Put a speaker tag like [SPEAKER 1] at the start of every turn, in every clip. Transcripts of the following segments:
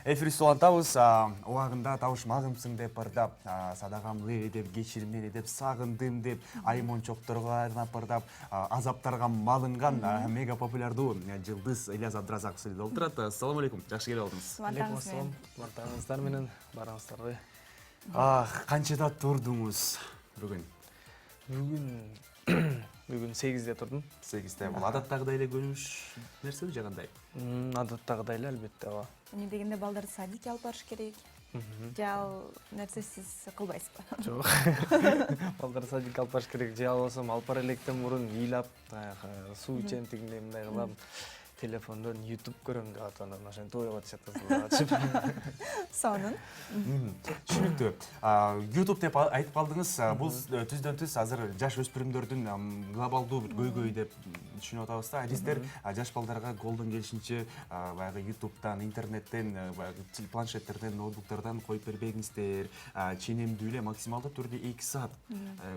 [SPEAKER 1] Эфир улантабыз, убагында табыш магымсың деп бардап, садагамлы деп, кечиримдери деп, сагындым деп, аймончокторго арнап бардап, азаптарга малынган мега популярдуу жылдыз Ильяс Абдразаков сиздерде болуп турат. Ассаламу алейкум, жакшы келип алдыңыз.
[SPEAKER 2] Алейкум ассалам, кубаттарыңыздар менен барыңыздарбы.
[SPEAKER 1] Канчада турдуңуз бүгүн?
[SPEAKER 2] Бүгүн 8-де турдум.
[SPEAKER 1] 8-де. Бул адаттагыдай эле көрүнүш нерсеби же кандай?
[SPEAKER 2] Адаттагыдай эле албетте, ооба.
[SPEAKER 3] Эмне дегенде балдарды садикке алып барыш керек. Же ал нерсе сиз кылбайсызбы?
[SPEAKER 2] Жок. Балдарды садикке алып барыш керек. Же албасам алып бара электен мурун ыйлап, суу ичем тигиндей мындай кылам. Телефондон YouTube көрөм деп атып, ошентип ойгоп атышат.
[SPEAKER 3] Сонун.
[SPEAKER 1] Түшүнүктүү. YouTube деп айтып калдыңыз. Бул түздөн түз азыр жаш өспүрүмдөрдүн глобалдуу бир көйгөйү деп түшүнүп атабыз да. Сиздер жаш балдарга колдон келишинче баягы YouTube'дан, интернеттен, баягы планшеттерден, ноутбуктардан коюп бербеңиздер. Ченемдүү эле максималдуу түрдө 2 саат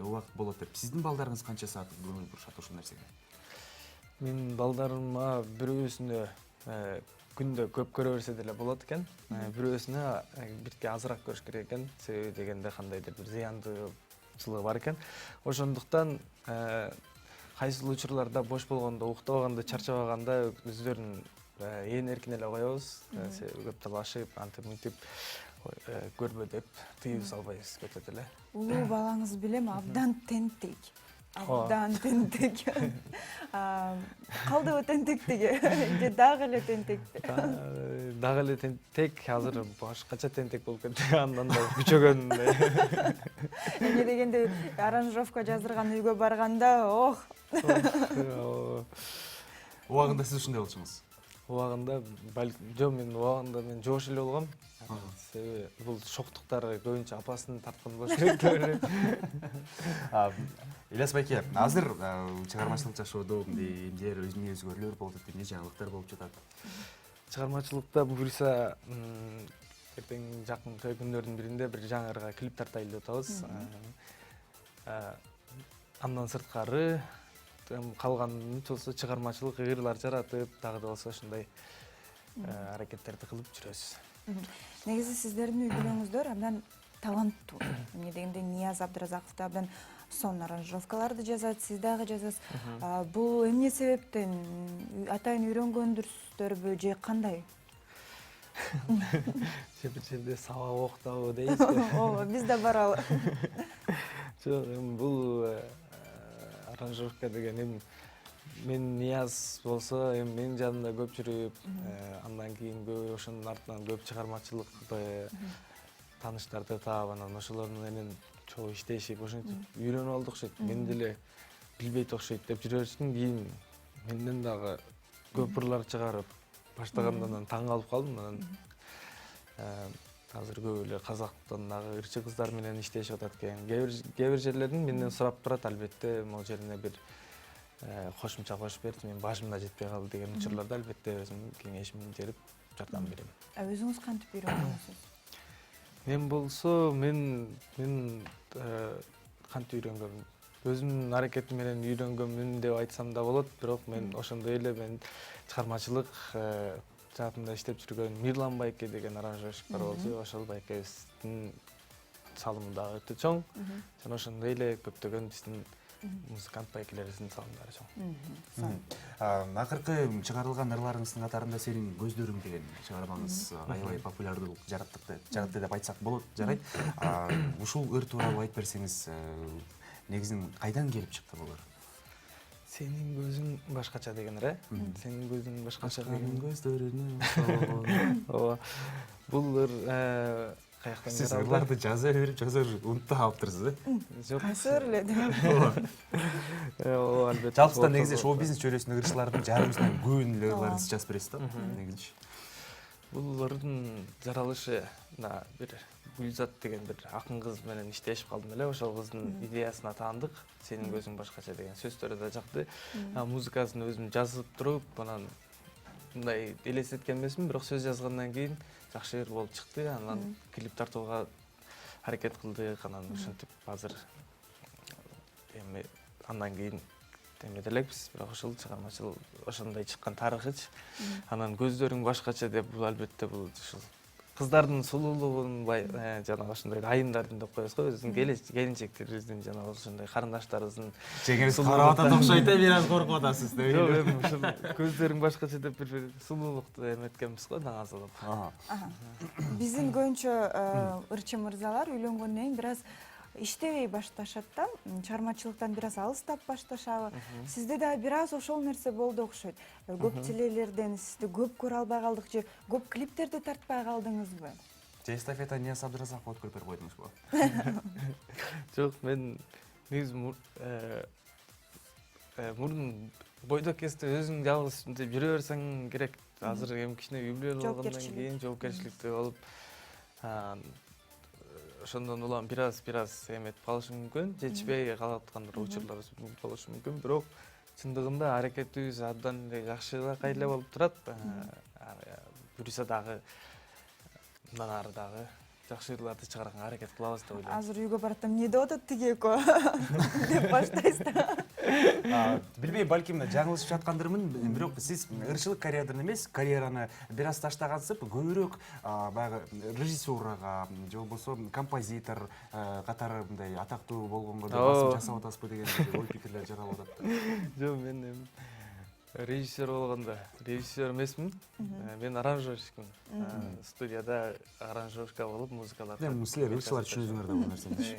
[SPEAKER 1] убакыт болот деп. Сиздин балдарыңыз канча саат көңүл бурушат ушул нерсеге?
[SPEAKER 2] Мен балдарыма бирөөсүнө күндө көп көрө берсе деле болот экен. Бирөөсүнө бирке азыраак көрүш керек экен. Себеби дегенде кандайдыр бир зыяндуулугу бар экен. Ошондуктан кайсыл учурларда бош болгондо, уктабаганда, чарчабаганда өздөрүн ээн эркин эле коебуз. Себеби көп талашып, антип-мынтип көрбө деп тыюу салбайбыз көтөт эле.
[SPEAKER 3] Улуу балаңыз билем абдан тентек. Абдан тентек. Калдыбы тентектиги? Же дагы эле тентек?
[SPEAKER 2] Дагы эле тентек, азыр башкача тентек болуп кетти. Андан да күчөгөн.
[SPEAKER 3] Эмне дегенде аранжировка жаздырган үйгө барганда, ох.
[SPEAKER 1] Убагында сиз ушундай болчуңуз?
[SPEAKER 2] Убагында жок, мен убагында мен жоош эле болгом. Себеби бул шоктуктар көбүнчө апасын тарткан болуш керек деп ойлойм.
[SPEAKER 1] Ильяс байке, азыр чыгармачылык жашоодо эмнелер өзгөрүүлөр болуп жатат, эмне жаңылыктар болуп жатат?
[SPEAKER 2] Чыгармачылыкта буюрса, эртең жакын той күндөрдүн биринде бир жаңы ырга клип тартайлы деп атабыз. Андан сырткары калган болсо чыгармачылык ыйырлар жаратып, дагы да болсо ушундай аракеттерди кылып жүрөбүз.
[SPEAKER 3] Негизи сиздердин үй бүлөңүздөр абдан таланттуу. Эмне дегенде Нияз Абдразаков да абдан сонун аранжировкаларды жазат, сиз дагы жазасыз. Бул эмне себептен? Атайын үйрөнгөндүрсүздөрбү же кандай?
[SPEAKER 2] Бир жерде сабак октабы дейсизби?
[SPEAKER 3] Ооба, биз да баралы.
[SPEAKER 2] Жок, бул аранжировка деген мен Нияз болсо, менин жанымда көп жүрүп, андан кийин ошонун артынан көп чыгармачылык тааныштарды таап, анан ошолордун менен чогуу иштешип, ошентип үйрөнүп алдык окшойт. Мен деле билбейт окшойт деп жүрө берчүмүн, кийин менден дагы көп ырлар чыгарып баштагандан таң калып калдым. Анан азыр көп эле казактан дагы ырчы кыздар менен иштешип атат экен. Кээ бир жерлерден менден сурап турат, албетте могу жерине бир кошумча кошуп берчи, мен башымда жетпей калды деген учурларда албетте өзүмдүн кеңешимди берип жардам берем.
[SPEAKER 3] Өзүңүз кантип үйрөнгөнсүз?
[SPEAKER 2] Мен болсо, мен кантип үйрөнгөм? Өзүмдүн аракетим менен үйрөнгөнмүн деп айтсам да болот, бирок мен ошондой эле мен чыгармачылык жаатында иштеп жүргөн Мирлан байке деген аранжировщик бар болчу, ошол байкебиздин салымы дагы өтө чоң. Жана ошондой эле көптөгөн биздин музыкант байкелерибиздин салымдары чоң.
[SPEAKER 1] Акыркы чыгарылган ырларыңыздын катарында Сенин көздөрүң деген чыгармаңыз аябай популярдуулук жаратты деп айтсак болот, жарайт. Ушул ыр тууралуу айтып берсеңиз, негизин кайдан келип чыкты бул ыр?
[SPEAKER 2] Сенин көзүң башкача деген ыр, Сенин көзүң башкача деген
[SPEAKER 1] көздөрүнө.
[SPEAKER 2] Ооба. Бул ыр каяктан
[SPEAKER 1] Сиз ырларды жаза берип, унутуп калыптырсыз,
[SPEAKER 2] Жок.
[SPEAKER 3] Кайсы ыр эле?
[SPEAKER 2] Ооба, албетте.
[SPEAKER 1] Жалпы негизи шоу-бизнес чөйрөсүндөгү ырчылардын жарымысынан көбүнүн эле ырларын сиз жазып бересиз да, негизичи.
[SPEAKER 2] Бул ырдын жаралышына бир Гүлзат деген бир акын кыз менен иштешип калдым эле. Ошол кыздын идеясына таандык. Сенин көзүң башкача деген сөздөрү да жакты. Музыкасын өзүм жазып туруп, анан мындай элестеткен эмесмин, бирок сөз жазгандан кийин жакшы ыр болуп чыкты. Анан клип тартууга аракет кылдык. Анан ошентип азыр эми андан кийин эмет элекпиз, бирок ошол чыгармачыл ошондой чыккан тарыхыч. Анан көздөрүң башкача деп бул албетте бул ушул кыздардын сулуулугун жанагы ушундай айымдардын деп коебуз го, биздин келинчектерибиздин жанагы ушундай карындаштарыбыздын
[SPEAKER 1] жеңиңиз карап атат окшойт, бир аз коркуп атасыз деп.
[SPEAKER 2] жок, эми ушул көздөрүң башкача деп бир сулуулукту эметкенбиз го нага салып.
[SPEAKER 3] Биздин көбүнчө ырчы мырзалар үйлөнгөндөн кийин бир аз иштебей башташат да, чыгармачылыктан бир аз алыстап башташабы. Сизде да бир аз ошол нерсе болду окшойт. Көп телелерден сизди көп көрө албай калдык же көп клиптерди тартпай калдыңызбы?
[SPEAKER 1] Же эстафета Нияз Абдыразаков өткөрүп берип койдуңузбу?
[SPEAKER 2] Жок, мен негизи мурун бойдок кезде өзүң жалгыз жүрө берсең керек. Азыр эми кичине үй бүлөлүү болгондон кийин жоопкерчиликтүү болуп, ошондон улам бир аз эметип калышы мүмкүн, жетишпей калаткандыр учурларыбыз болушу мүмкүн. Бирок чындыгында аракетибиз абдан эле жакшы кайла болуп турат. Буюрса дагы мындан ары дагы жакшы ырларды чыгарганга аракет кылабыз деп ойлойм.
[SPEAKER 3] Азыр үйгө баратам, эмне деп атат тиги экөө деп баштайсыз да.
[SPEAKER 1] Билбейм, балким жаңылышып жаткандырмын, бирок сиз ырчылык карьерадан эмес, карьераны бир аз таштагансып, көбүрөөк баягы режиссурага же болбосо композитор катары мындай атактуу болгонго басым жасап атасызбы деген ой пикирлер жаралып атат.
[SPEAKER 2] Жок, мен эми режиссер болгондо режиссер эмесмин. Мен аранжировщикмин. Студияда аранжировка кылып музыкаларды.
[SPEAKER 1] Эми силер ырчылар түшүнүңөр да бул нерсени.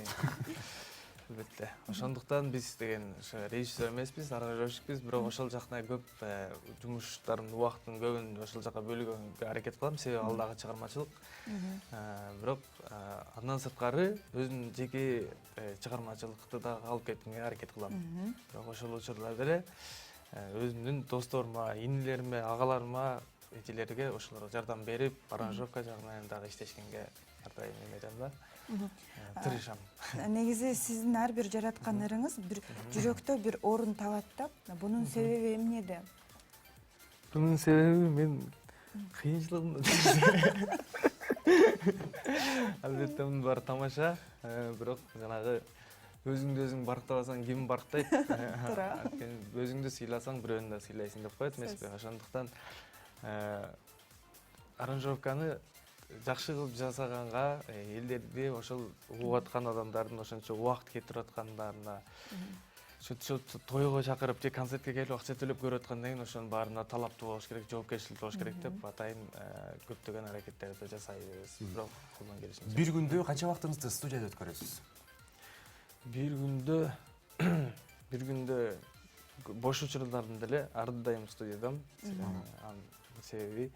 [SPEAKER 2] Албетте. Ошондуктан биз деген режиссер эмеспиз, аранжировщикпиз, бирок ошол жакына көп жумуштардын убактын көбүн ошол жака бөлгөнгө аракет кылам, себеби ал дагы чыгармачылык. Бирок андан сырткары өзүмдүн жеке чыгармачылыкты дагы алып кеткенге аракет кылам. Бирок ошол учурларда эле өзүмдүн досторума, инилериме, агаларыма, этилерге ошолорго жардам берип, аранжировка жагынан дагы иштешкенге ар дайым эметем да. Тырышам.
[SPEAKER 3] Негизи сиздин ар бир жараткан ырыңыз бир жүрөктө бир орун табат да. Бунун себеби эмнеде?
[SPEAKER 2] Бунун себеби мен кыйынчылыгымда. Албетте мунун баары тамаша, бирок жанагы өзүңдү өзүң барктабасаң ким барктайт?
[SPEAKER 3] Туура.
[SPEAKER 2] Өзүңдү сыйласаң бирөөнү да сыйлайсың деп коет эмеспи? Ошондуктан аранжировканы жакшы кылып жасаганга, элдерди ошол угуп аткан адамдардын ошончо убакыт кетирип аткандарына, ошо тойго чакырып же концертке келип акча төлөп көрүп аткандан кийин ошонун баарына талаптуу болуш керек, жоопкерчиликтүү болуш керек деп атайын көптөгөн аракеттерди жасайбыз. Бирок колдон келишинче.
[SPEAKER 1] Бир күндө канча убактыңызды студияда өткөрөсүз?
[SPEAKER 2] Бир күндө бош учурларымда эле ар дайым студиядам. Себеби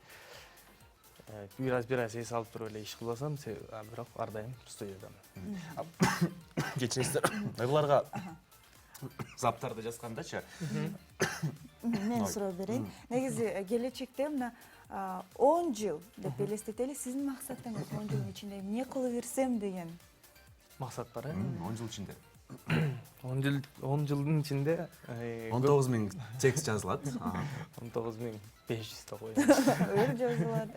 [SPEAKER 2] бир аз эс алып туруп эле иш кылбасам, бирок ар дайым студиядам.
[SPEAKER 1] Кечиресиздер, буларга заптарды жазгандачы.
[SPEAKER 3] Мен суроо берейин. Негизи келечекте мына 10 жыл деп элестетели, сиздин максатыңыз 10 жылдын ичинде эмне кылып берсем деген
[SPEAKER 2] Максат бар,
[SPEAKER 1] 10 жыл ичинде.
[SPEAKER 2] 10 жылдын ичинде
[SPEAKER 1] 19.000 текст жазылат.
[SPEAKER 2] 19.500 да коеюн.
[SPEAKER 3] ыр жазылат,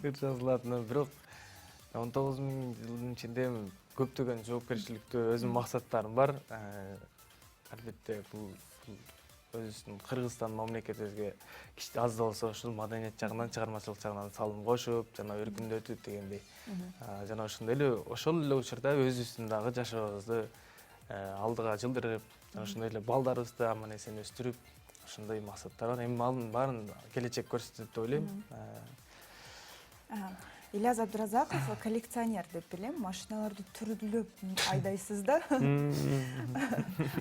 [SPEAKER 2] Ыр жазылат, бирок 19.000 жылдын ичинде көптөгөн жоопкерчиликтүү өзүнүн максаттарым бар. Албетте бул өзүбүздүн Кыргызстан мамлекетибизге аз да болсо ушул маданият жагынан, чыгармачылык жагынан салым кошуп, жана өркүндөтүп дегендей. Жана ошондой эле ошол эле учурда өзүбүздүн дагы жашообузду алдыга жылдырып, ошондой эле балдарыбызды аман эсен өстүрүп, ошондой максаттар бар. Эми анын баарын келечек көрсөтөт деп ойлойм.
[SPEAKER 3] Ильяз Абдыразаков коллекционер деп билем, машиналарды түрүлөп айдайсыз да.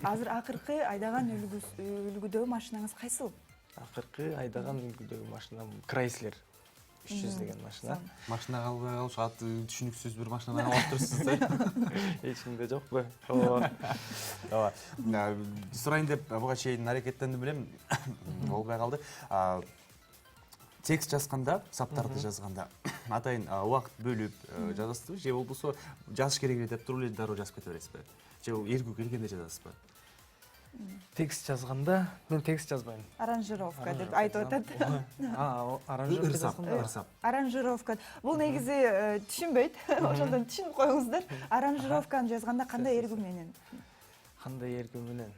[SPEAKER 3] Азыр акыркы айдаган үлгүдөгү машинаңыз кайсыл?
[SPEAKER 2] Акыркы айдаган үлгүдөгү машинам Chrysler 300 деген машина.
[SPEAKER 1] Машина албай калыш, аты түшүнүксүз бир машинаны алып турупсуз.
[SPEAKER 2] Эч кимде жокпу?
[SPEAKER 1] Ооба. Сурайын деп буга чейин аракеттендим билем, болбой калды. Текст жазганда, саптарды жазганда атайын убакыт бөлүп жазасызбы, же болбосо жазыш керек эле деп туруп эле дароо жазып кете бересизби? Же эргүү келгенде жазасызбы?
[SPEAKER 2] Текст жазганда мен текст жазбайм.
[SPEAKER 3] Аранжировка деп айтып атат.
[SPEAKER 2] Аранжировка жазганда.
[SPEAKER 3] Аранжировка. Бул негизи түшүнбөйт. Ошондон түшүнүп коюңуздар. Аранжировканы жазганда кандай эргүү менен?
[SPEAKER 2] Кандай эргүү менен?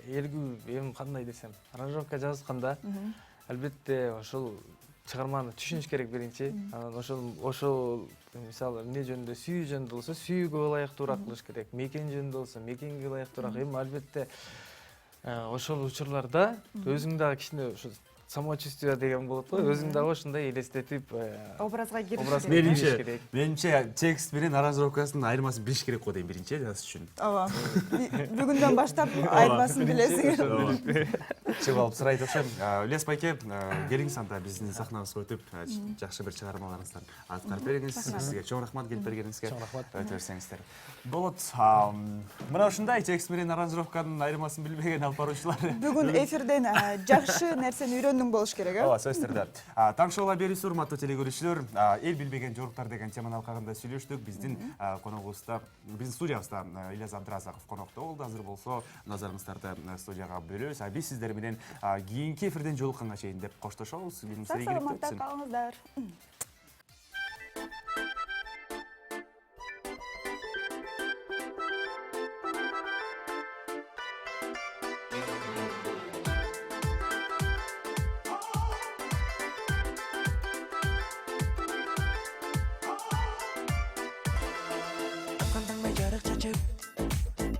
[SPEAKER 2] Эргүү эми кандай десем, аранжировка жазганда албетте ошол чыгарманы түшүнүш керек биринчи. Анан ошол мисалы эмне жөнүндө сүйүү жөнүндө болсо сүйүүгө ылайыктуураак кылыш керек. Мекен жөнүндө болсо мекенге ылайыктуураак. Эми албетте ошол учурларда өзүң дагы кичине ошо самочувствие деген болот го. Өзүң дагы ошондой элестетип
[SPEAKER 3] образга
[SPEAKER 2] образга
[SPEAKER 3] кириш
[SPEAKER 2] кириш
[SPEAKER 3] керек.
[SPEAKER 1] Менимче текст менен аранжировкасынын айырмасын билиш керек го дейм биринчи жазыш үчүн.
[SPEAKER 3] Ооба. Бүгүндөн баштап айырмасын билесиңер.
[SPEAKER 1] Чыгып алып сурайт окшойм. Ильяс байке, келиңиз анда биздин сахнабызга өтүп, жакшы бир чыгармаларыңыздан аткарып бериңиз. Сизге чоң рахмат келип бергениңизге.
[SPEAKER 2] Чоң рахмат.
[SPEAKER 1] Өтө берсеңиздер. Болот. Мына ушундай текст менен аранжировканын айырмасын билбеген алып баруучулар.
[SPEAKER 3] Бүгүн эфирден жакшы нерсени үйрөндүң болуш керек,
[SPEAKER 1] Ооба, сөз түрдө. Таң шоуга берүүсү урматтуу телекөрүүчүлөр. Эл билбеген жоруктар деген теманын алкагында сүйлөштүк. Биздин коногубузда, биздин студиябызда Ильяс Абдыразаков конокто болду. Азыр болсо назарыңыздарды студияга бөлөбүз. Биз сиздер менен кийинки эфирден жолукканга чейин деп коштошобуз.
[SPEAKER 3] Сак саламатта калыңыздар.
[SPEAKER 4] Таңдай жарык чачып,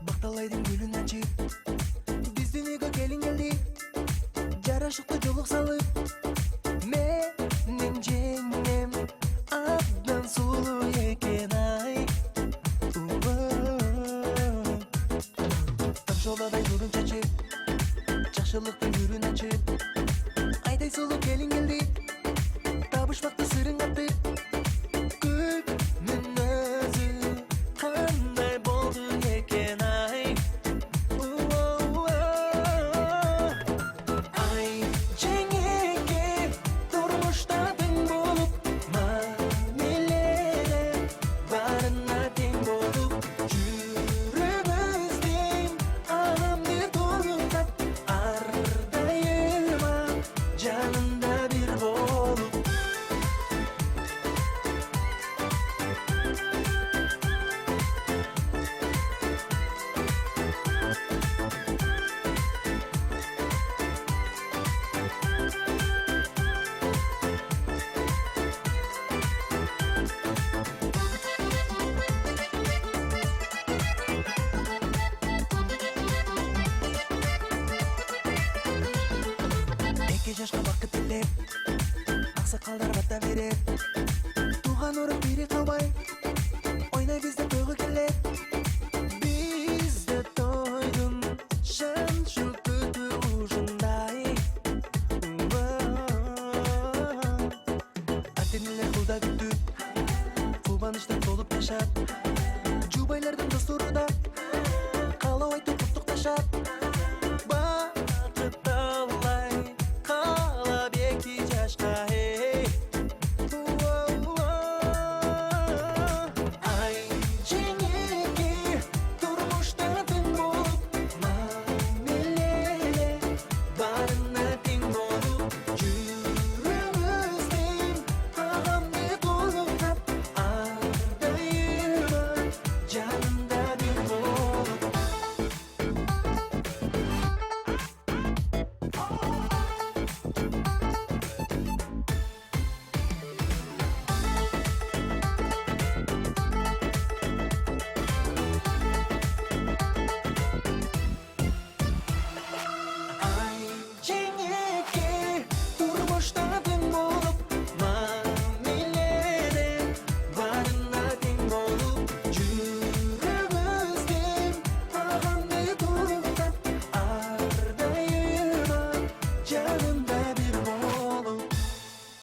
[SPEAKER 4] бакталайдын гүлүн ачып, биздин үйгө келин келди, жарашыкты жолук салып, менин жеңем абдан сулуу экен ай. Тамшоладай нурун чачып, жакшылыктын гүлүн ачып, айдай сулуу келин келди, табышмакты сырын каттып. Жашка бакыт тилеп, аксакалдар бата берет. Тууган урук бири калбай, ойнай бизде тойго келет. Бизде тойдун шан шүктү ушундай. Артенилер кулда күттү.